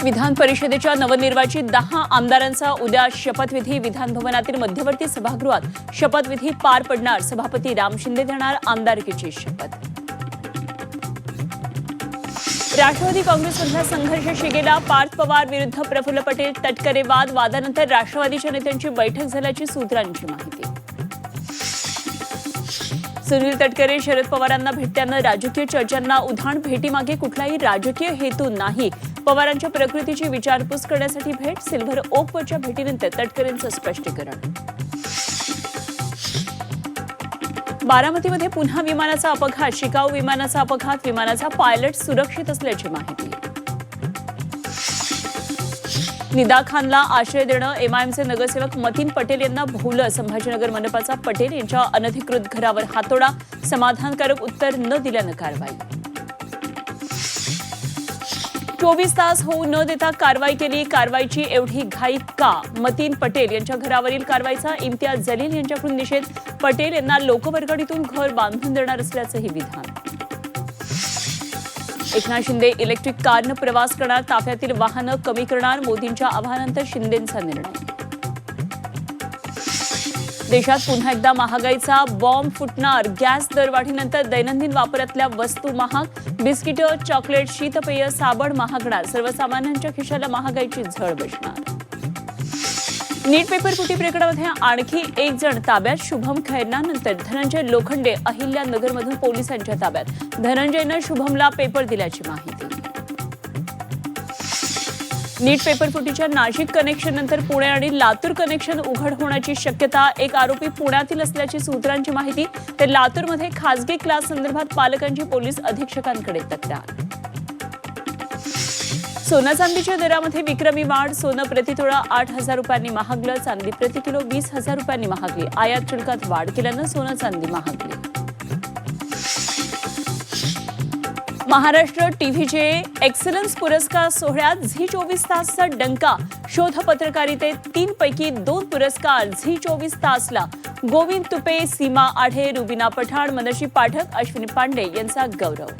विधान परिषदेच्या नवनिर्वाचित 10 आमदारांचा उद्या शपथविधी विधान भवनातील मध्यवर्ती सभागृहात शपथविधी पार पडणार। सभापती राम शिंदे देणार आमदारकीची शपथ। राष्ट्रवादी काँग्रेसमधला संघर्ष शिगेला। पार्थ पवार विरुद्ध प्रफुल्ल पटेल तटकरे वाद। वादानंतर राष्ट्रवादीच्या नेत्यांची बैठक झाल्याची सूत्रांची माहिती। सुनील तटकरे शरद पवारांना भेटल्यानं राजकीय चर्चांना उधाण। भेटीमागे कुठलाही राजकीय हेतू नाही। पवारांच्या प्रकृतीची विचारपूस करण्यासाठी भेट। सिल्व्हर ओकवरच्या भेटीनंतर तटकरेंचं स्पष्टीकरण। बारामतीमध्ये पुन्हा विमानाचा अपघात। शिकाऊ विमानाचा अपघात। विमानाचा पायलट सुरक्षित असल्याची माहिती। निदा खानला आश्रय देणं। एमआयएमचे नगरसेवक मतीन पटेल यांना भोवलं। संभाजीनगर मनपाचा पटेल यांच्या अनधिकृत घरावर हातोडा। समाधानकारक उत्तर न दिल्यानं कारवाई। 24 तास होऊ न देता कारवाई केली। कारवाईची एवढी घाई का? मतीन पटेल यांच्या घरावरील कारवाईचा इम्तियाज जलील यांच्याकडून निषेध। पटेल यांना लोकवर्गणीतून घर बांधून देणार असल्याचंही विधान। एकनाथ शिंदे इलेक्ट्रिक कारनं प्रवास करणार। ताफ्यातील वाहनं कमी करणार। मोदींच्या आवाहनानंतर शिंदेंचा निर्णय। देशात पुन्हा एकदा महागाईचा बॉम्ब फुटणार। गॅस दरवाढीनंतर दैनंदिन वापरातल्या वस्तू महाग। बिस्किटं, चॉकलेट, शीतपेय, साबण महागणार। सर्वसामान्यांच्या खिशाला महागाईची झळ बसणार। नीट पेपर फुटी प्रकरणामध्ये आणखी एक जण ताब्यात। शुभम खैरनानंतर धनंजय लोखंडे अहिल्यानगरमधून पोलिसांच्या ताब्यात। धनंजयनं शुभमला पेपर दिल्याची माहिती। नीट पेपर फुटीच्या नाशिक कनेक्शन नंतर पुणे आणि लातूर कनेक्शन उघड होण्याची शक्यता। एक आरोपी पुण्यातील असल्याची सूत्रांची माहिती। तर लातूरमध्ये खासगी क्लास संदर्भात पालकांची पोलीस अधीक्षकांकडे तक्रार। सोनं चांदीच्या दरामध्ये विक्रमी वाढ। सोनं प्रतितोळा 8,000 रुपयांनी महागलं। चांदी प्रति किलो 20,000 रुपयांनी महागली। आयात शुल्कात वाढ केल्यानं सोनं चांदी महागली। महाराष्ट्र टीव्हीचे एक्सलन्स पुरस्कार सोहळ्यात झी 24 तासचा डंका। शोध पत्रकारितेत 3 पैकी 2 पुरस्कार झी 24 तासला। गोविंद तुपे, सीमा आढे, रुबिना पठाण, मनशी पाठक, अश्विनी पांडे यांचा गौरव।